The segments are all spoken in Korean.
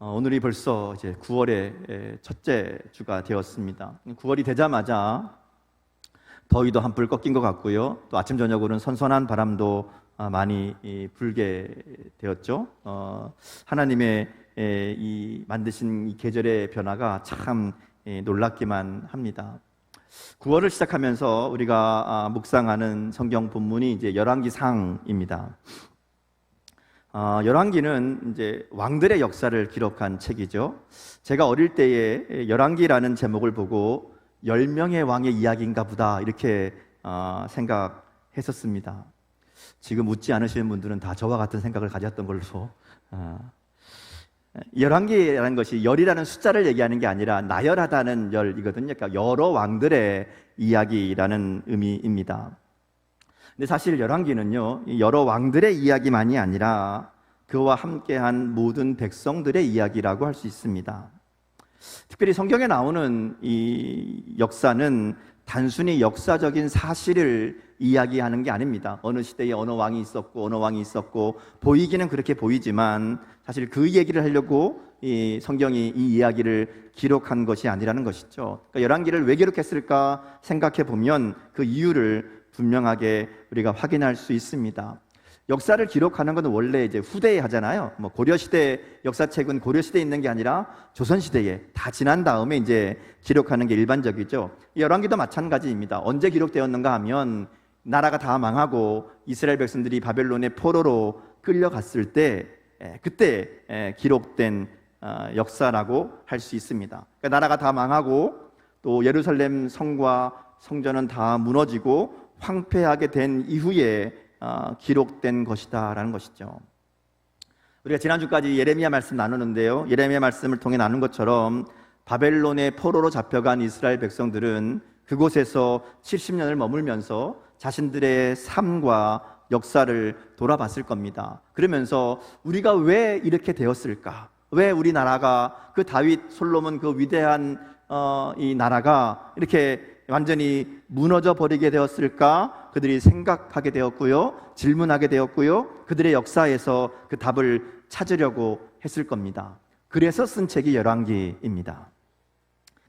오늘이 벌써 이제 9월의 첫째 주가 되었습니다. 9월이 되자마자 더위도 한풀 꺾인 것 같고요. 또 아침 저녁으로는 선선한 바람도 많이 불게 되었죠. 하나님의 이 만드신 이 계절의 변화가 참 놀랍기만 합니다. 9월을 시작하면서 우리가 묵상하는 성경 본문이 이제 열왕기상입니다. 열왕기는 이제 왕들의 역사를 기록한 책이죠. 제가 어릴 때에 열왕기라는 제목을 보고 10명의 왕의 이야기인가 보다 이렇게 생각했었습니다. 지금 웃지 않으시는 분들은 다 저와 같은 생각을 가졌던 걸로. 열왕기라는 것이 열이라는 숫자를 얘기하는 게 아니라 나열하다는 열이거든요. 그러니까 여러 왕들의 이야기라는 의미입니다. 근데 사실 열왕기는요, 여러 왕들의 이야기만이 아니라 그와 함께한 모든 백성들의 이야기라고 할 수 있습니다. 특별히 성경에 나오는 이 역사는 단순히 역사적인 사실을 이야기하는 게 아닙니다. 어느 시대에 어느 왕이 있었고 어느 왕이 있었고 보이기는 그렇게 보이지만 사실 그 얘기를 하려고 이 성경이 이 이야기를 기록한 것이 아니라는 것이죠. 그러니까 열왕기를 왜 기록했을까 생각해 보면 그 이유를 분명하게 우리가 확인할 수 있습니다. 역사를 기록하는 것은 원래 이제 후대에 하잖아요. 고려시대 역사책은 고려시대에 있는 게 아니라 조선시대에 다 지난 다음에 이제 기록하는 게 일반적이죠. 열왕기도 마찬가지입니다. 언제 기록되었는가 하면 나라가 다 망하고 이스라엘 백성들이 바벨론의 포로로 끌려갔을 때 그때 기록된 역사라고 할 수 있습니다. 그러니까 나라가 다 망하고 또 예루살렘 성과 성전은 다 무너지고 황폐하게 된 이후에 기록된 것이다라는 것이죠. 우리가 지난주까지 예레미야 말씀 나누는데요, 예레미야 말씀을 통해 나눈 것처럼 바벨론의 포로로 잡혀간 이스라엘 백성들은 그곳에서 70년을 머물면서 자신들의 삶과 역사를 돌아봤을 겁니다. 그러면서 우리가 왜 이렇게 되었을까? 왜 우리나라가 그 다윗, 솔로몬 그 위대한 이 나라가 이렇게 완전히 무너져 버리게 되었을까? 그들이 생각하게 되었고요, 질문하게 되었고요, 그들의 역사에서 그 답을 찾으려고 했을 겁니다. 그래서 쓴 책이 열왕기입니다.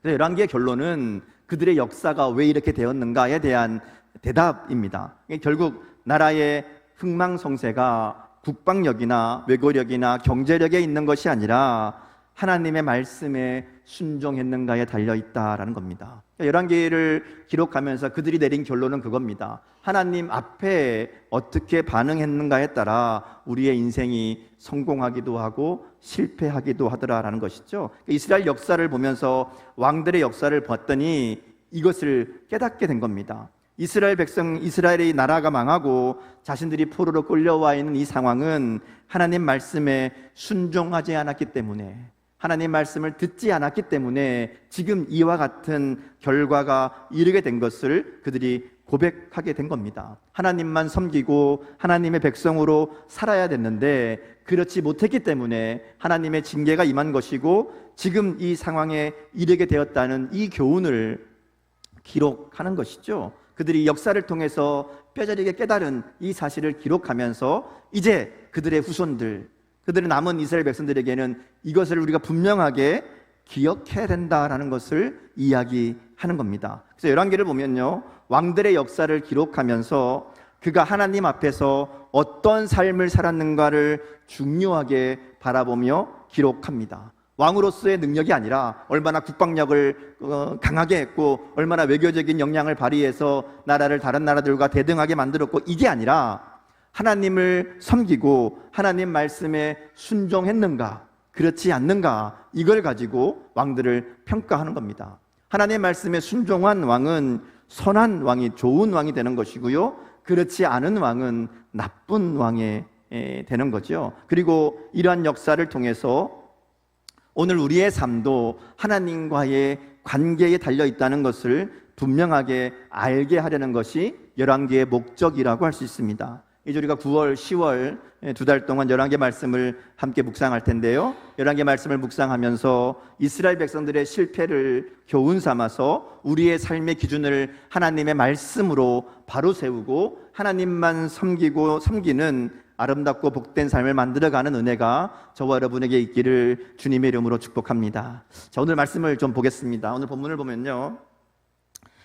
열왕기의 결론은 그들의 역사가 왜 이렇게 되었는가에 대한 대답입니다. 결국 나라의 흥망성쇠가 국방력이나 외교력이나 경제력에 있는 것이 아니라 하나님의 말씀에 순종했는가에 달려있다라는 겁니다. 열왕기를 기록하면서 그들이 내린 결론은 그겁니다. 하나님 앞에 어떻게 반응했는가에 따라 우리의 인생이 성공하기도 하고 실패하기도 하더라라는 것이죠. 이스라엘 역사를 보면서 왕들의 역사를 봤더니 이것을 깨닫게 된 겁니다. 이스라엘 백성, 이스라엘의 나라가 망하고 자신들이 포로로 끌려와 있는 이 상황은 하나님 말씀에 순종하지 않았기 때문에, 하나님 말씀을 듣지 않았기 때문에 지금 이와 같은 결과가 이르게 된 것을 그들이 고백하게 된 겁니다. 하나님만 섬기고 하나님의 백성으로 살아야 됐는데 그렇지 못했기 때문에 하나님의 징계가 임한 것이고 지금 이 상황에 이르게 되었다는 이 교훈을 기록하는 것이죠. 그들이 역사를 통해서 뼈저리게 깨달은 이 사실을 기록하면서 이제 그들의 후손들, 그들의 남은 이스라엘 백성들에게는 이것을 우리가 분명하게 기억해야 된다라는 것을 이야기하는 겁니다. 그래서 열왕기를 보면요, 왕들의 역사를 기록하면서 그가 하나님 앞에서 어떤 삶을 살았는가를 중요하게 바라보며 기록합니다. 왕으로서의 능력이 아니라 얼마나 국방력을 강하게 했고 얼마나 외교적인 역량을 발휘해서 나라를 다른 나라들과 대등하게 만들었고 이게 아니라 하나님을 섬기고 하나님 말씀에 순종했는가 그렇지 않는가 이걸 가지고 왕들을 평가하는 겁니다. 하나님 말씀에 순종한 왕은 선한 왕이, 좋은 왕이 되는 것이고요, 그렇지 않은 왕은 나쁜 왕이 되는 거죠. 그리고 이러한 역사를 통해서 오늘 우리의 삶도 하나님과의 관계에 달려있다는 것을 분명하게 알게 하려는 것이 열왕기의 목적이라고 할 수 있습니다. 이제 우리가 9월, 10월 두 달 동안 열왕기 말씀을 함께 묵상할 텐데요, 열왕기 말씀을 묵상하면서 이스라엘 백성들의 실패를 교훈 삼아서 우리의 삶의 기준을 하나님의 말씀으로 바로 세우고 하나님만 섬기는 아름답고 복된 삶을 만들어가는 은혜가 저와 여러분에게 있기를 주님의 이름으로 축복합니다. 자, 오늘 말씀을 좀 보겠습니다. 오늘 본문을 보면요,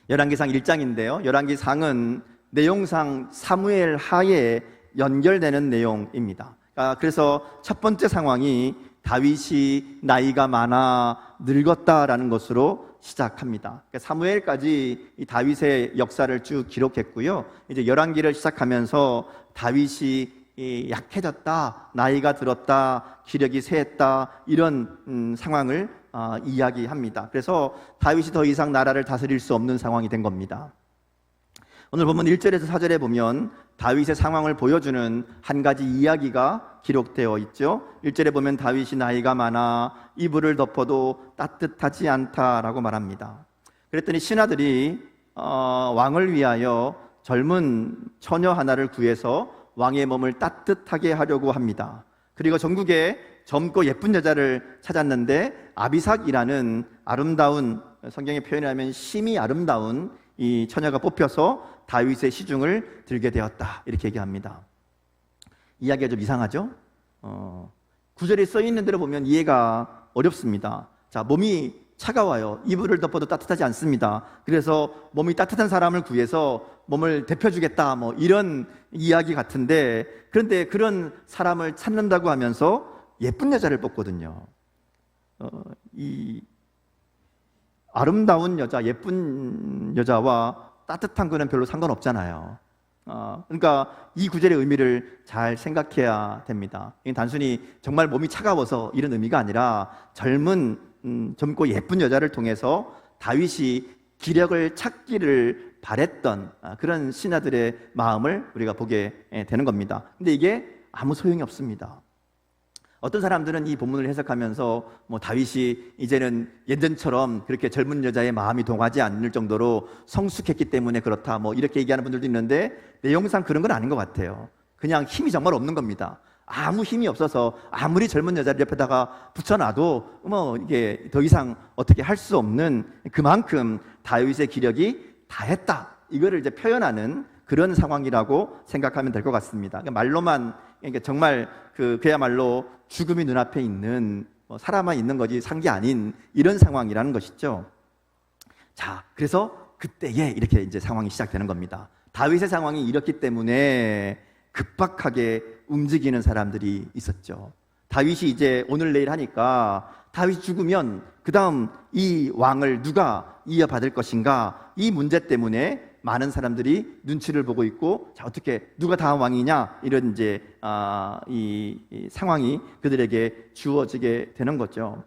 열왕기상 1장인데요 열왕기상은 내용상 사무엘 하에 연결되는 내용입니다. 그래서 첫 번째 상황이 다윗이 나이가 많아 늙었다라는 것으로 시작합니다. 사무엘까지 이 다윗의 역사를 쭉 기록했고요. 이제 열왕기를 시작하면서 다윗이 약해졌다, 나이가 들었다, 기력이 쇠했다, 이런 상황을 이야기합니다. 그래서 다윗이 더 이상 나라를 다스릴 수 없는 상황이 된 겁니다. 오늘 본문 1절에서 4절에 보면 다윗의 상황을 보여주는 한 가지 이야기가 기록되어 있죠. 1절에 보면 다윗이 나이가 많아 이불을 덮어도 따뜻하지 않다라고 말합니다. 그랬더니 신하들이 왕을 위하여 젊은 처녀 하나를 구해서 왕의 몸을 따뜻하게 하려고 합니다. 그리고 전국에 젊고 예쁜 여자를 찾았는데 아비삭이라는 아름다운, 성경의 표현하면 심히 아름다운 이 처녀가 뽑혀서 다윗의 시중을 들게 되었다, 이렇게 얘기합니다. 이야기가 좀 이상하죠? 9절에 써 있는 대로 보면 이해가 어렵습니다. 자, 몸이 차가워요. 이불을 덮어도 따뜻하지 않습니다. 그래서 몸이 따뜻한 사람을 구해서 몸을 데펴주겠다, 뭐 이런 이야기 같은데, 그런데 그런 사람을 찾는다고 하면서 예쁜 여자를 뽑거든요. 이 아름다운 여자, 예쁜 여자와 따뜻한 거는 별로 상관없잖아요. 그러니까 이 구절의 의미를 잘 생각해야 됩니다. 이게 단순히 정말 몸이 차가워서 이런 의미가 아니라 젊고 예쁜 여자를 통해서 다윗이 기력을 찾기를 바랬던 그런 신하들의 마음을 우리가 보게 되는 겁니다. 근데 이게 아무 소용이 없습니다. 어떤 사람들은 이 본문을 해석하면서 다윗이 이제는 예전처럼 그렇게 젊은 여자의 마음이 동하지 않을 정도로 성숙했기 때문에 그렇다, 이렇게 얘기하는 분들도 있는데, 내용상 그런 건 아닌 것 같아요. 그냥 힘이 정말 없는 겁니다. 아무 힘이 없어서 아무리 젊은 여자를 옆에다가 붙여놔도 이게 더 이상 어떻게 할 수 없는, 그만큼 다윗의 기력이 다했다, 이거를 이제 표현하는 그런 상황이라고 생각하면 될 것 같습니다. 그러니까 말로만, 그러니까 정말 그야말로 죽음이 눈앞에 있는, 사람만 있는 거지 산 게 아닌 이런 상황이라는 것이죠. 자, 그래서 그때에 이렇게 이제 상황이 시작되는 겁니다. 다윗의 상황이 이렇기 때문에 급박하게 움직이는 사람들이 있었죠. 다윗이 이제 오늘 내일 하니까 다윗이 죽으면 그 다음 이 왕을 누가 이어받을 것인가, 이 문제 때문에 많은 사람들이 눈치를 보고 있고, 자, 어떻게 누가 다음 왕이냐, 이런 이제 이 상황이 그들에게 주어지게 되는 거죠.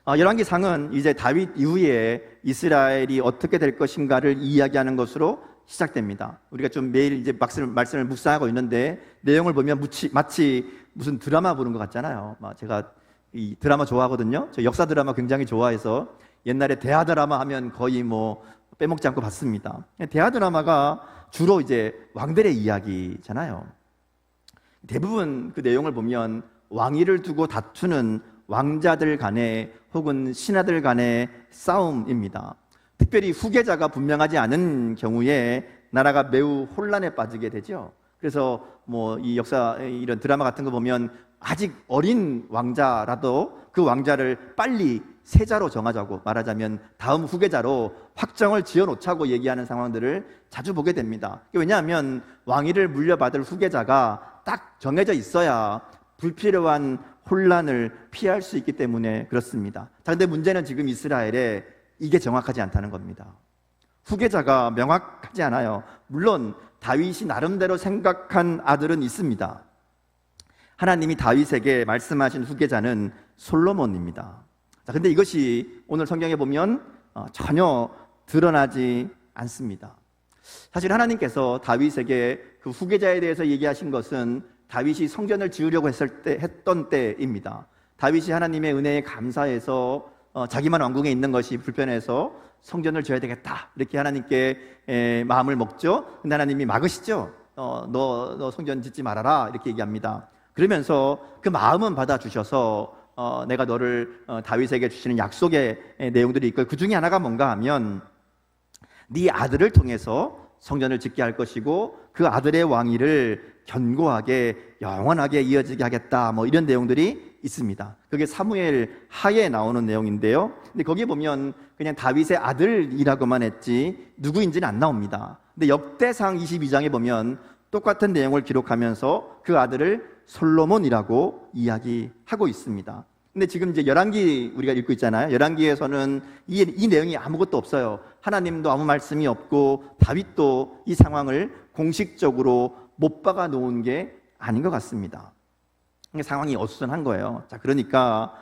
열왕기상은 이제 다윗 이후에 이스라엘이 어떻게 될 것인가를 이야기하는 것으로 시작됩니다. 우리가 좀 매일 이제 말씀을 묵상하고 있는데, 내용을 보면 마치 무슨 드라마 보는 것 같잖아요. 제가 이 드라마 좋아하거든요. 저 역사 드라마 굉장히 좋아해서 옛날에 대하 드라마 하면 거의 빼먹지 않고 봤습니다. 대하 드라마가 주로 이제 왕들의 이야기잖아요. 대부분 그 내용을 보면 왕위를 두고 다투는 왕자들 간의 혹은 신하들 간의 싸움입니다. 특별히 후계자가 분명하지 않은 경우에 나라가 매우 혼란에 빠지게 되죠. 그래서 이 역사 이런 드라마 같은 거 보면 아직 어린 왕자라도 그 왕자를 빨리 세자로 정하자고, 말하자면 다음 후계자로 확정을 지어놓자고 얘기하는 상황들을 자주 보게 됩니다. 왜냐하면 왕위를 물려받을 후계자가 딱 정해져 있어야 불필요한 혼란을 피할 수 있기 때문에 그렇습니다. 자, 근데 문제는 지금 이스라엘에 이게 정확하지 않다는 겁니다. 후계자가 명확하지 않아요. 물론 다윗이 나름대로 생각한 아들은 있습니다. 하나님이 다윗에게 말씀하신 후계자는 솔로몬입니다. 자, 근데 이것이 오늘 성경에 보면 전혀 드러나지 않습니다. 사실 하나님께서 다윗에게 그 후계자에 대해서 얘기하신 것은 다윗이 성전을 지으려고 했던 때입니다. 다윗이 하나님의 은혜에 감사해서 자기만 왕궁에 있는 것이 불편해서 성전을 지어야 되겠다, 이렇게 하나님께 마음을 먹죠. 근데 하나님이 막으시죠. 너 성전 짓지 말아라, 이렇게 얘기합니다. 그러면서 그 마음은 받아주셔서 내가 너를 다윗에게 주시는 약속의 내용들이 있고, 그 중에 하나가 뭔가 하면 네 아들을 통해서 성전을 짓게 할 것이고 그 아들의 왕위를 견고하게 영원하게 이어지게 하겠다, 뭐 이런 내용들이 있습니다. 그게 사무엘 하에 나오는 내용인데요. 근데 거기 보면 그냥 다윗의 아들이라고만 했지 누구인지는 안 나옵니다. 근데 역대상 22장에 보면 똑같은 내용을 기록하면서 그 아들을 솔로몬이라고 이야기하고 있습니다. 근데 지금 이제 열왕기 우리가 읽고 있잖아요. 열왕기에서는 이 내용이 아무것도 없어요. 하나님도 아무 말씀이 없고 다윗도 이 상황을 공식적으로 못 박아 놓은 게 아닌 것 같습니다. 상황이 어수선한 거예요. 자, 그러니까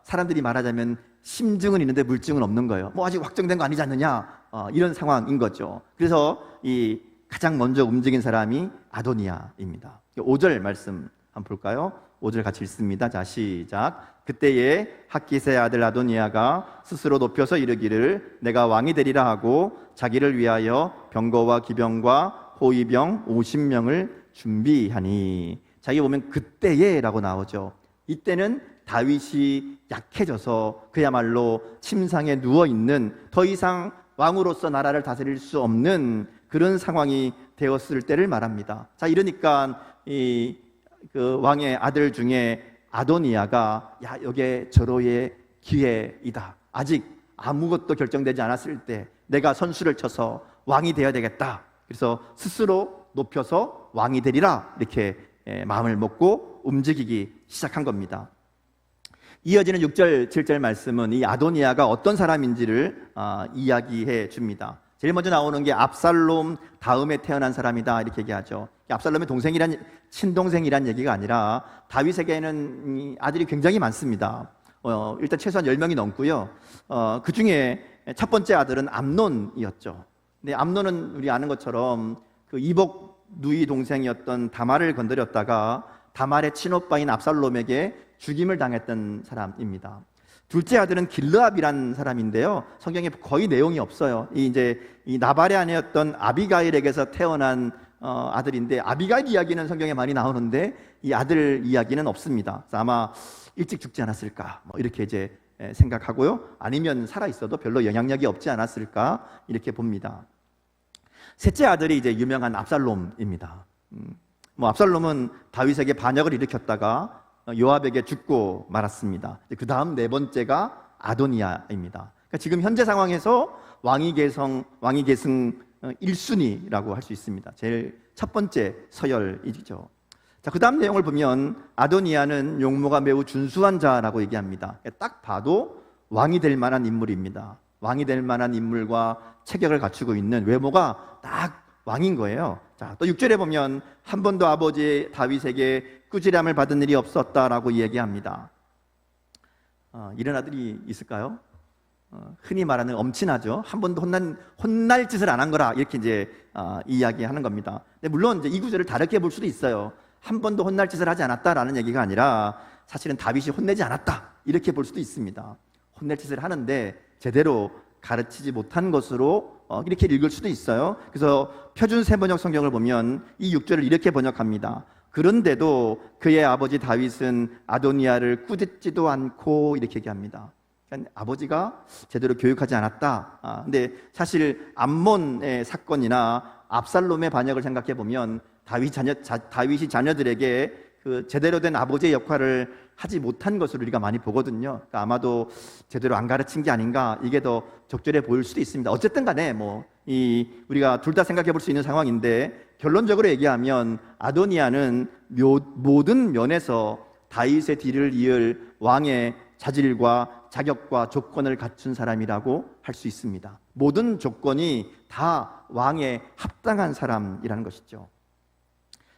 사람들이 말하자면 심증은 있는데 물증은 없는 거예요. 뭐 아직 확정된 거 아니지 않느냐, 이런 상황인 거죠. 그래서 이 가장 먼저 움직인 사람이 아도니아입니다. 5절 말씀 한번 볼까요? 5절 같이 읽습니다. 자, 시작. 그때에 핫깃의 아들 아도니아가 스스로 높여서 이르기를 내가 왕이 되리라 하고 자기를 위하여 병거와 기병과 호위병 50명을 준비하니. 자기 보면 그때에 라고 나오죠. 이때는 다윗이 약해져서 그야말로 침상에 누워있는, 더 이상 왕으로서 나라를 다스릴 수 없는 그런 상황이 되었을 때를 말합니다. 자, 이러니까 그 왕의 아들 중에 아도니아가 야, 이게 절호의 기회이다. 아직 아무것도 결정되지 않았을 때 내가 선수를 쳐서 왕이 되어야 되겠다. 그래서 스스로 높여서 왕이 되리라, 이렇게 마음을 먹고 움직이기 시작한 겁니다. 이어지는 6절, 7절 말씀은 이 아도니아가 어떤 사람인지를 이야기해 줍니다. 제일 먼저 나오는 게 압살롬 다음에 태어난 사람이다, 이렇게 얘기하죠. 압살롬의 친동생이란 얘기가 아니라 다윗에게는 아들이 굉장히 많습니다. 일단 최소한 10명이 넘고요. 그 중에 첫 번째 아들은 암논이었죠. 근데 암논은 우리 아는 것처럼 그 이복 누이 동생이었던 다말을 건드렸다가 다말의 친오빠인 압살롬에게 죽임을 당했던 사람입니다. 둘째 아들은 길르압이란 사람인데요. 성경에 거의 내용이 없어요. 이 나발의 아내였던 아비가일에게서 태어난 아들인데, 아비가일 이야기는 성경에 많이 나오는데 이 아들 이야기는 없습니다. 그래서 아마 일찍 죽지 않았을까, 뭐 이렇게 이제 생각하고요. 아니면 살아 있어도 별로 영향력이 없지 않았을까, 이렇게 봅니다. 셋째 아들이 이제 유명한 압살롬입니다. 압살롬은 다윗에게 반역을 일으켰다가 요압에게 죽고 말았습니다. 그 다음 네 번째가 아도니아입니다. 그러니까 지금 현재 상황에서 왕위 계승 1순위라고 할 수 있습니다. 제일 첫 번째 서열이죠. 자, 그 다음 내용을 보면 아도니아는 용모가 매우 준수한 자라고 얘기합니다. 딱 봐도 왕이 될 만한 인물입니다. 왕이 될 만한 인물과 체격을 갖추고 있는, 외모가 딱 왕인 거예요. 자, 또 6절에 보면 한 번도 아버지 다윗에게 꾸지람을 받은 일이 없었다라고 얘기합니다. 이런 아들이 있을까요? 흔히 말하는 엄친아죠. 한 번도 혼날 짓을 안 한 거라, 이렇게 이제 이야기하는 겁니다. 근데 물론 이제 이 구절을 다르게 볼 수도 있어요. 한 번도 혼날 짓을 하지 않았다라는 얘기가 아니라 사실은 다윗이 혼내지 않았다, 이렇게 볼 수도 있습니다. 혼낼 짓을 하는데 제대로 가르치지 못한 것으로 이렇게 읽을 수도 있어요. 그래서 표준 세번역 성경을 보면 이 6절을 이렇게 번역합니다. 그런데도 그의 아버지 다윗은 아도니아를 꾸짖지도 않고, 이렇게 얘기합니다. 그러니까 아버지가 제대로 교육하지 않았다. 근데 사실 암몬의 사건이나 압살롬의 반역을 생각해 보면 다윗이 자녀들에게 그 제대로 된 아버지의 역할을 하지 못한 것으로 우리가 많이 보거든요. 그러니까 아마도 제대로 안 가르친 게 아닌가, 이게 더 적절해 보일 수도 있습니다. 어쨌든 간에 우리가 둘 다 생각해 볼 수 있는 상황인데, 결론적으로 얘기하면 아도니아는 모든 면에서 다윗의 뒤를 이을 왕의 자질과 자격과 조건을 갖춘 사람이라고 할 수 있습니다. 모든 조건이 다 왕에 합당한 사람이라는 것이죠.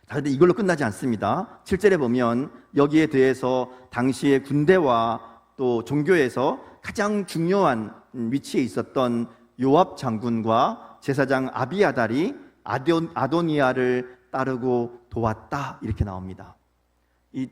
그런데 이걸로 끝나지 않습니다. 7절에 보면 여기에 대해서 당시의 군대와 또 종교에서 가장 중요한 위치에 있었던 요압 장군과 제사장 아비아달이 아도니아를 따르고 도왔다, 이렇게 나옵니다. 이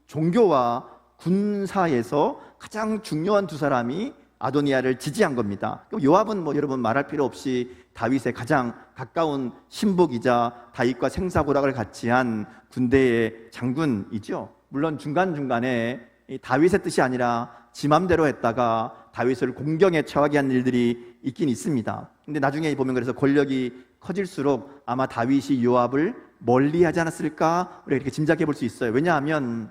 종교와 군사에서 가장 중요한 두 사람이 아도니아를 지지한 겁니다. 요압은 여러분 말할 필요 없이 다윗의 가장 가까운 신복이자 다윗과 생사고락을 같이 한 군대의 장군이죠. 물론 중간중간에 다윗의 뜻이 아니라 지 맘대로 했다가 다윗을 공경에 처하게 한 일들이 있긴 있습니다. 근데 나중에 보면 그래서 권력이 커질수록 아마 다윗이 요압을 멀리하지 않았을까 우리가 이렇게 짐작해 볼 수 있어요. 왜냐하면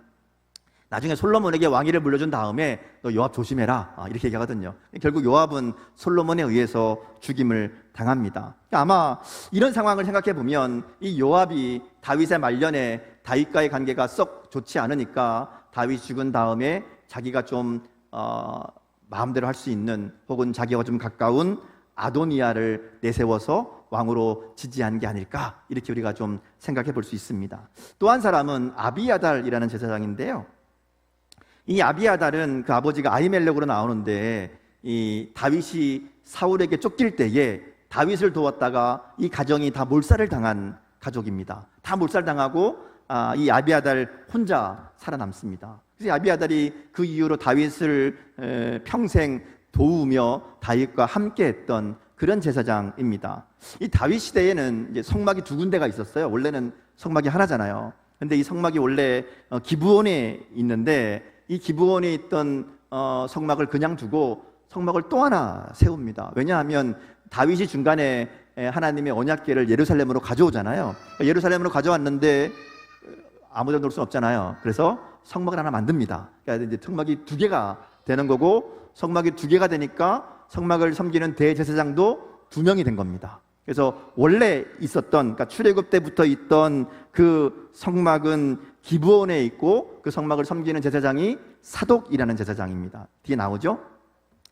나중에 솔로몬에게 왕위를 물려준 다음에 너 요압 조심해라 이렇게 얘기하거든요. 결국 요압은 솔로몬에 의해서 죽임을 당합니다. 아마 이런 상황을 생각해 보면 이 요압이 다윗의 말년에 다윗과의 관계가 썩 좋지 않으니까 다윗이 죽은 다음에 자기가 좀 마음대로 할 수 있는 혹은 자기와 좀 가까운 아도니아를 내세워서 왕으로 지지한 게 아닐까 이렇게 우리가 좀 생각해 볼 수 있습니다. 또 한 사람은 아비아달이라는 제사장인데요. 이 아비아달은 그 아버지가 아히멜렉으로 나오는데 이 다윗이 사울에게 쫓길 때에 다윗을 도왔다가 이 가정이 다 몰살을 당한 가족입니다. 다 몰살당하고 이 아비아달 혼자 살아남습니다. 그래서 아비아달이 그 이후로 다윗을 평생 도우며 다윗과 함께했던 그런 제사장입니다. 이 다윗 시대에는 이제 성막이 두 군데가 있었어요. 원래는 성막이 하나잖아요. 근데 이 성막이 원래 기브온에 있는데 이 기브온에 있던 성막을 그냥 두고 성막을 또 하나 세웁니다. 왜냐하면 다윗이 중간에 하나님의 언약궤를 예루살렘으로 가져오잖아요. 예루살렘으로 가져왔는데 아무데나 놓을 수는 없잖아요. 그래서 성막을 하나 만듭니다. 그러니까 이제 성막이 두 개가 되는 거고, 성막이 두 개가 되니까 성막을 섬기는 대제사장도 두 명이 된 겁니다. 그래서 원래 있었던, 그러니까 출애굽 때부터 있던 그 성막은 기브온에 있고, 그 성막을 섬기는 제사장이 사독이라는 제사장입니다. 뒤에 나오죠?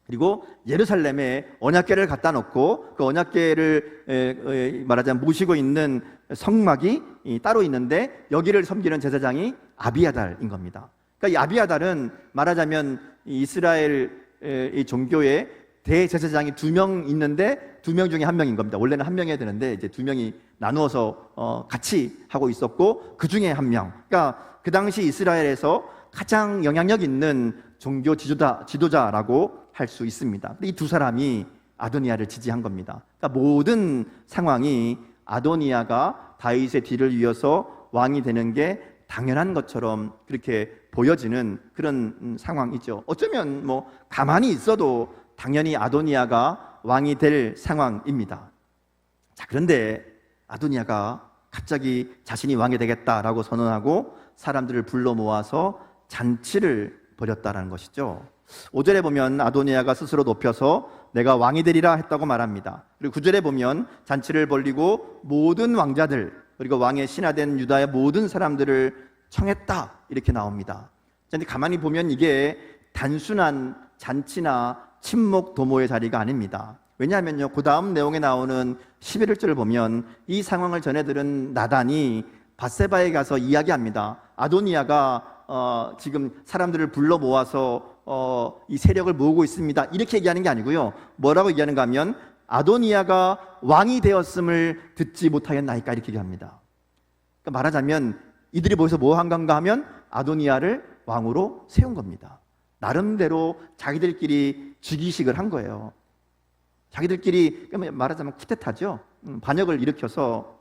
그리고 예루살렘에 언약궤를 갖다 놓고 그 언약궤를 말하자면 모시고 있는 성막이 따로 있는데 여기를 섬기는 제사장이 아비아달인 겁니다. 그러니까 이 아비아달은 말하자면 이스라엘 이 종교에 대제사장이 두 명 있는데 두 명 중에 한 명인 겁니다. 원래는 한 명이어야 되는데 이제 두 명이 나누어서 같이 하고 있었고 그 중에 한 명. 그러니까 그 당시 이스라엘에서 가장 영향력 있는 종교 지도자라고 할 수 있습니다. 이 두 사람이 아도니아를 지지한 겁니다. 그러니까 모든 상황이 아도니아가 다윗의 뒤를 이어서 왕이 되는 게 당연한 것처럼 그렇게 보여지는 그런 상황이죠. 어쩌면 뭐 가만히 있어도 당연히 아도니아가 왕이 될 상황입니다. 자, 그런데 아도니아가 갑자기 자신이 왕이 되겠다라고 선언하고 사람들을 불러 모아서 잔치를 벌였다라는 것이죠. 5절에 보면 아도니아가 스스로 높여서 내가 왕이 되리라 했다고 말합니다. 그리고 9절에 보면 잔치를 벌리고 모든 왕자들 그리고 왕의 신하된 유다의 모든 사람들을 청했다 이렇게 나옵니다. 그런데 가만히 보면 이게 단순한 잔치나 친목 도모의 자리가 아닙니다. 왜냐하면요, 그 다음 내용에 나오는 11절을 보면 이 상황을 전해들은 나단이 밧세바에 가서 이야기합니다. 아도니아가 지금 사람들을 불러 모아서 이 세력을 모으고 있습니다. 이렇게 얘기하는 게 아니고요. 뭐라고 얘기하는가 하면 아도니아가 왕이 되었음을 듣지 못하겠나이까 이렇게 얘기합니다. 그러니까 말하자면 이들이 모여서 뭐 한 건가 하면 아도니아를 왕으로 세운 겁니다. 나름대로 자기들끼리 즉위식을 한 거예요. 자기들끼리 말하자면 쿠데타죠. 반역을 일으켜서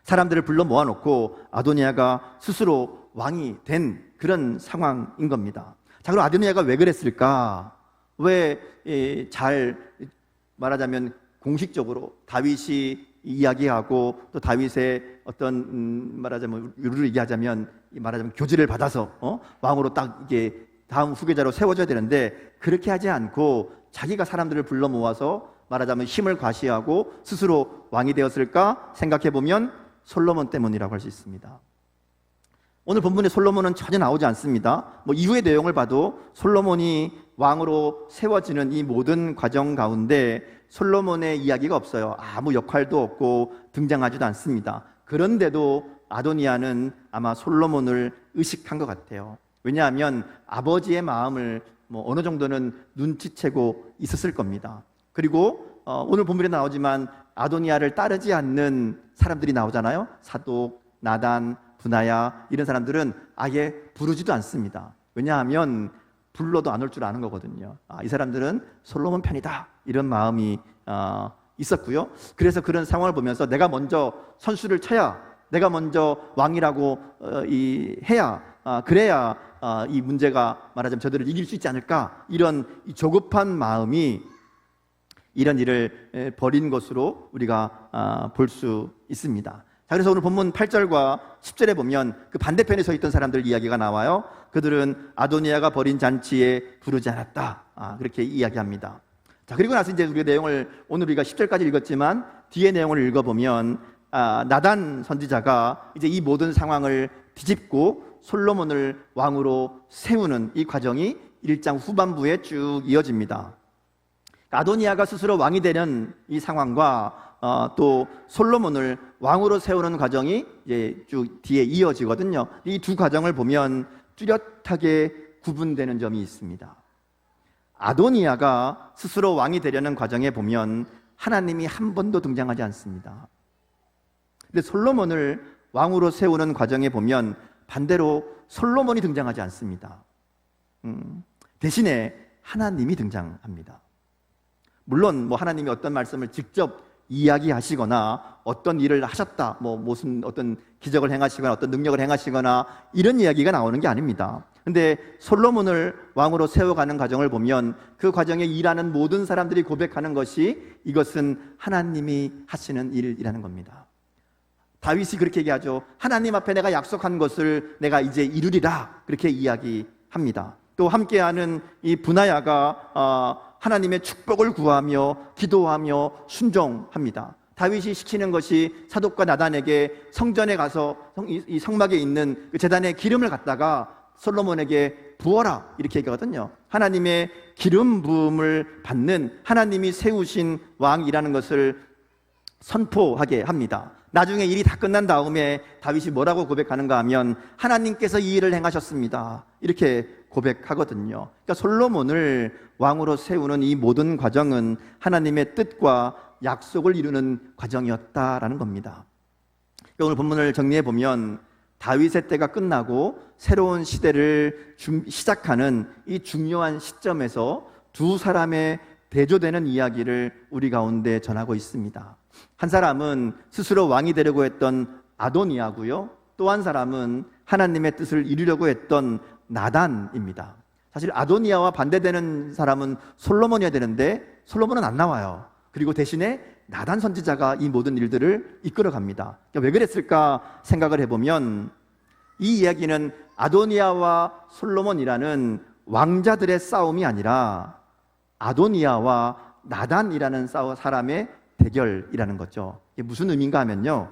사람들을 불러 모아놓고 아도니아가 스스로 왕이 된 그런 상황인 겁니다. 자, 그럼 아도니아가 왜 그랬을까? 왜 잘 말하자면 공식적으로 다윗이 이야기하고 또 다윗의 어떤 말하자면 룰을 얘기하자면 교지를 받아서 왕으로 딱 이게 다음 후계자로 세워져야 되는데 그렇게 하지 않고 자기가 사람들을 불러 모아서 말하자면 힘을 과시하고 스스로 왕이 되었을까 생각해 보면 솔로몬 때문이라고 할 수 있습니다. 오늘 본문에 솔로몬은 전혀 나오지 않습니다. 이후의 내용을 봐도 솔로몬이 왕으로 세워지는 이 모든 과정 가운데 솔로몬의 이야기가 없어요. 아무 역할도 없고 등장하지도 않습니다. 그런데도 아도니아는 아마 솔로몬을 의식한 것 같아요. 왜냐하면 아버지의 마음을 어느 정도는 눈치채고 있었을 겁니다. 그리고 오늘 본문에 나오지만 아도니아를 따르지 않는 사람들이 나오잖아요. 사독, 나단, 분하야 이런 사람들은 아예 부르지도 않습니다. 왜냐하면 불러도 안 올 줄 아는 거거든요. 이 사람들은 솔로몬 편이다 이런 마음이 있었고요. 그래서 그런 상황을 보면서 내가 먼저 선수를 쳐야, 내가 먼저 왕이라고 해야 그래야 이 문제가 말하자면 저들을 이길 수 있지 않을까, 이런 조급한 마음이 이런 일을 벌인 것으로 우리가 볼 수 있습니다. 자, 그래서 오늘 본문 8절과 10절에 보면 그 반대편에 서 있던 사람들 이야기가 나와요. 그들은 아도니아가 벌인 잔치에 부르지 않았다, 그렇게 이야기합니다. 자, 그리고 나서 이제 우리가 내용을, 오늘 우리가 10절까지 읽었지만 뒤에 내용을 읽어보면 나단 선지자가 이제 이 모든 상황을 뒤집고 솔로몬을 왕으로 세우는 이 과정이 1장 후반부에 쭉 이어집니다. 아도니아가 스스로 왕이 되는 이 상황과 또 솔로몬을 왕으로 세우는 과정이 이제 쭉 뒤에 이어지거든요. 이 두 과정을 보면 뚜렷하게 구분되는 점이 있습니다. 아도니아가 스스로 왕이 되려는 과정에 보면 하나님이 한 번도 등장하지 않습니다. 근데 솔로몬을 왕으로 세우는 과정에 보면 반대로 솔로몬이 등장하지 않습니다. 대신에 하나님이 등장합니다. 물론 뭐 하나님이 어떤 말씀을 직접 이야기하시거나 어떤 일을 하셨다, 뭐 무슨 어떤 기적을 행하시거나 어떤 능력을 행하시거나 이런 이야기가 나오는 게 아닙니다. 근데 솔로몬을 왕으로 세워가는 과정을 보면 그 과정에 일하는 모든 사람들이 고백하는 것이 이것은 하나님이 하시는 일이라는 겁니다. 다윗이 그렇게 얘기하죠. 하나님 앞에 내가 약속한 것을 내가 이제 이루리라, 그렇게 이야기합니다. 또 함께하는 이 브나야가 하나님의 축복을 구하며 기도하며 순종합니다. 다윗이 시키는 것이 사독과 나단에게 성전에 가서 이 성막에 있는 그 제단에 기름을 갖다가 솔로몬에게 부어라, 이렇게 얘기하거든요. 하나님의 기름 부음을 받는, 하나님이 세우신 왕이라는 것을 선포하게 합니다. 나중에 일이 다 끝난 다음에 다윗이 뭐라고 고백하는가 하면 하나님께서 이 일을 행하셨습니다, 이렇게 고백하거든요. 그러니까 솔로몬을 왕으로 세우는 이 모든 과정은 하나님의 뜻과 약속을 이루는 과정이었다라는 겁니다. 그러니까 오늘 본문을 정리해 보면 다윗의 때가 끝나고 새로운 시대를 시작하는 이 중요한 시점에서 두 사람의 대조되는 이야기를 우리 가운데 전하고 있습니다. 한 사람은 스스로 왕이 되려고 했던 아도니아고요, 또 한 사람은 하나님의 뜻을 이루려고 했던 나단입니다. 사실 아도니아와 반대되는 사람은 솔로몬이어야 되는데 솔로몬은 안 나와요. 그리고 대신에 나단 선지자가 이 모든 일들을 이끌어갑니다. 그러니까 왜 그랬을까 생각을 해보면 이 이야기는 아도니아와 솔로몬이라는 왕자들의 싸움이 아니라 아도니아와 나단이라는 사람의 대결이라는 거죠. 이게 무슨 의미인가 하면요,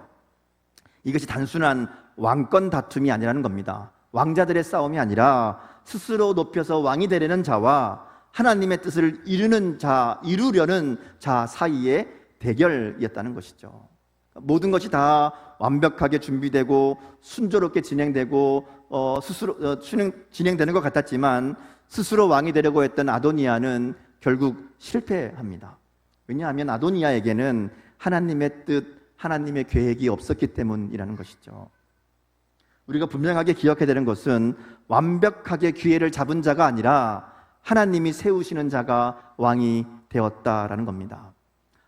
이것이 단순한 왕권 다툼이 아니라는 겁니다. 왕자들의 싸움이 아니라 스스로 높여서 왕이 되려는 자와 하나님의 뜻을 이루려는 자 사이의 대결이었다는 것이죠. 모든 것이 다 완벽하게 준비되고 순조롭게 진행되고 진행되는 것 같았지만 스스로 왕이 되려고 했던 아도니아는 결국 실패합니다. 왜냐하면 아도니아에게는 하나님의 뜻, 하나님의 계획이 없었기 때문이라는 것이죠. 우리가 분명하게 기억해야 되는 것은 완벽하게 기회를 잡은 자가 아니라 하나님이 세우시는 자가 왕이 되었다라는 겁니다.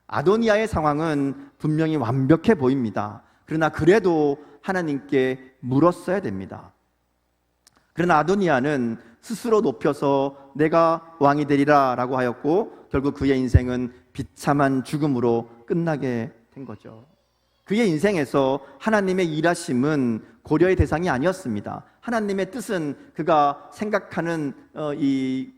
아도니아의 상황은 분명히 완벽해 보입니다. 그러나 그래도 하나님께 물었어야 됩니다. 그러나 아도니아는 스스로 높여서 내가 왕이 되리라 라고 하였고 결국 그의 인생은 비참한 죽음으로 끝나게 된 거죠. 그의 인생에서 하나님의 일하심은 고려의 대상이 아니었습니다. 하나님의 뜻은 그가 생각하는 이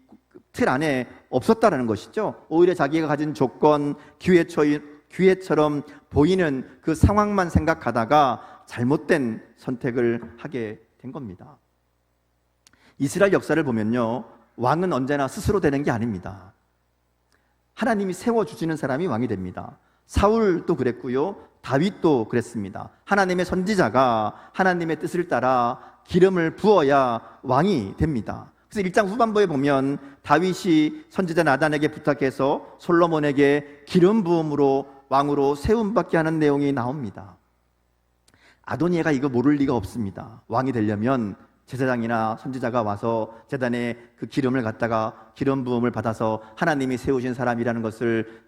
틀 안에 없었다는 것이죠. 오히려 자기가 가진 조건, 기회처럼 보이는 그 상황만 생각하다가 잘못된 선택을 하게 된 겁니다. 이스라엘 역사를 보면요, 왕은 언제나 스스로 되는 게 아닙니다. 하나님이 세워주시는 사람이 왕이 됩니다. 사울도 그랬고요, 다윗도 그랬습니다. 하나님의 선지자가 하나님의 뜻을 따라 기름을 부어야 왕이 됩니다. 그래서 1장 후반부에 보면 다윗이 선지자 나단에게 부탁해서 솔로몬에게 기름 부음으로 왕으로 세움받게 하는 내용이 나옵니다. 아도니아가 이거 모를 리가 없습니다. 왕이 되려면 제사장이나 선지자가 와서 제단에 그 기름을 갖다가 기름 부음을 받아서 하나님이 세우신 사람이라는 것을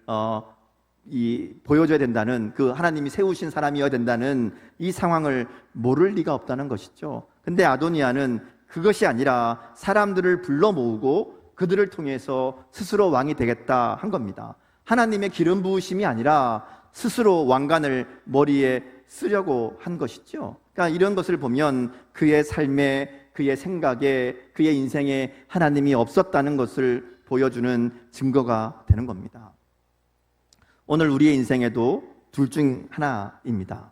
보여줘야 된다는, 그 하나님이 세우신 사람이어야 된다는 이 상황을 모를 리가 없다는 것이죠. 근데 아도니아는 그것이 아니라 사람들을 불러 모으고 그들을 통해서 스스로 왕이 되겠다 한 겁니다. 하나님의 기름 부으심이 아니라 스스로 왕관을 머리에 쓰려고 한 것이죠. 그러니까 이런 것을 보면 그의 삶에, 그의 생각에, 그의 인생에 하나님이 없었다는 것을 보여주는 증거가 되는 겁니다. 오늘 우리의 인생에도 둘 중 하나입니다.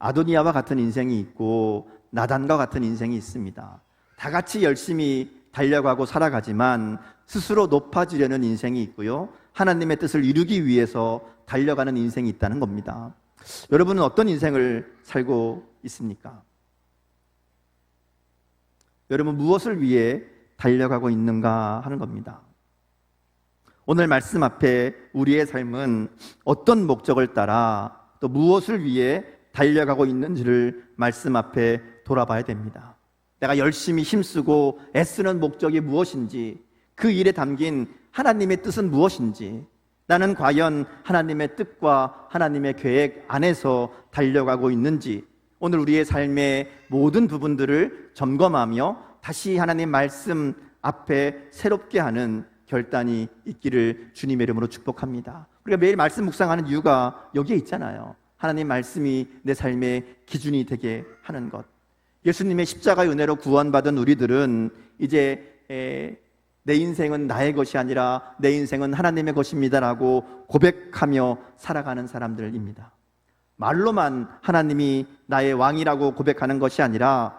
아도니아와 같은 인생이 있고 나단과 같은 인생이 있습니다. 다 같이 열심히 달려가고 살아가지만 스스로 높아지려는 인생이 있고요, 하나님의 뜻을 이루기 위해서 달려가는 인생이 있다는 겁니다. 여러분은 어떤 인생을 살고 있습니까? 여러분 무엇을 위해 달려가고 있는가 하는 겁니다. 오늘 말씀 앞에 우리의 삶은 어떤 목적을 따라 또 무엇을 위해 달려가고 있는지를 말씀 앞에 돌아봐야 됩니다. 내가 열심히 힘쓰고 애쓰는 목적이 무엇인지, 그 일에 담긴 하나님의 뜻은 무엇인지, 나는 과연 하나님의 뜻과 하나님의 계획 안에서 달려가고 있는지, 오늘 우리의 삶의 모든 부분들을 점검하며 다시 하나님 말씀 앞에 새롭게 하는 결단이 있기를 주님의 이름으로 축복합니다. 우리가 매일 말씀 묵상하는 이유가 여기에 있잖아요. 하나님 말씀이 내 삶의 기준이 되게 하는 것. 예수님의 십자가의 은혜로 구원받은 우리들은 이제 내 인생은 나의 것이 아니라 내 인생은 하나님의 것입니다라고 고백하며 살아가는 사람들입니다. 말로만 하나님이 나의 왕이라고 고백하는 것이 아니라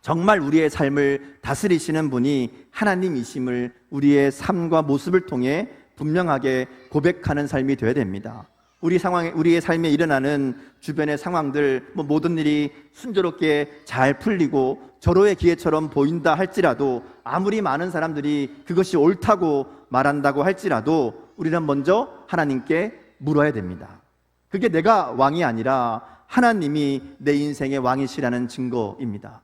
정말 우리의 삶을 다스리시는 분이 하나님이심을 우리의 삶과 모습을 통해 분명하게 고백하는 삶이 되어야 됩니다. 우리의 삶에 일어나는 주변의 상황들, 모든 일이 순조롭게 잘 풀리고 절호의 기회처럼 보인다 할지라도, 아무리 많은 사람들이 그것이 옳다고 말한다고 할지라도 우리는 먼저 하나님께 물어야 됩니다. 그게 내가 왕이 아니라 하나님이 내 인생의 왕이시라는 증거입니다.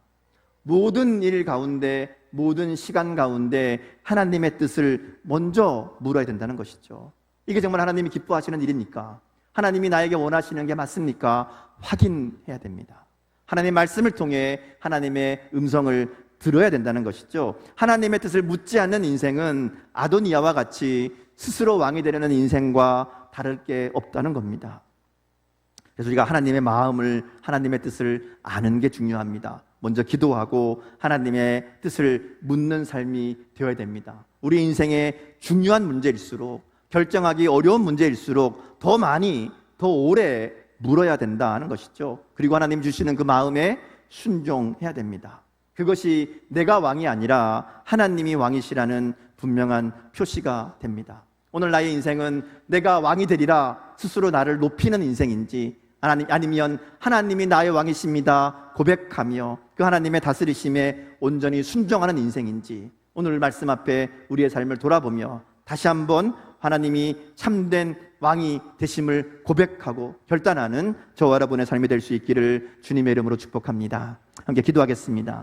모든 일 가운데, 모든 시간 가운데 하나님의 뜻을 먼저 물어야 된다는 것이죠. 이게 정말 하나님이 기뻐하시는 일입니까? 하나님이 나에게 원하시는 게 맞습니까? 확인해야 됩니다. 하나님의 말씀을 통해 하나님의 음성을 들어야 된다는 것이죠. 하나님의 뜻을 묻지 않는 인생은 아도니아와 같이 스스로 왕이 되려는 인생과 다를 게 없다는 겁니다. 그래서 우리가 하나님의 마음을, 하나님의 뜻을 아는 게 중요합니다. 먼저 기도하고 하나님의 뜻을 묻는 삶이 되어야 됩니다. 우리 인생의 중요한 문제일수록, 결정하기 어려운 문제일수록 더 많이, 더 오래 물어야 된다는 것이죠. 그리고 하나님 주시는 그 마음에 순종해야 됩니다. 그것이 내가 왕이 아니라 하나님이 왕이시라는 분명한 표시가 됩니다. 오늘 나의 인생은 내가 왕이 되리라 스스로 나를 높이는 인생인지, 아니면 하나님이 나의 왕이십니다 고백하며 그 하나님의 다스리심에 온전히 순종하는 인생인지, 오늘 말씀 앞에 우리의 삶을 돌아보며 다시 한번 하나님이 참된 왕이 되심을 고백하고 결단하는 저와 여러분의 삶이 될 수 있기를 주님의 이름으로 축복합니다. 함께 기도하겠습니다.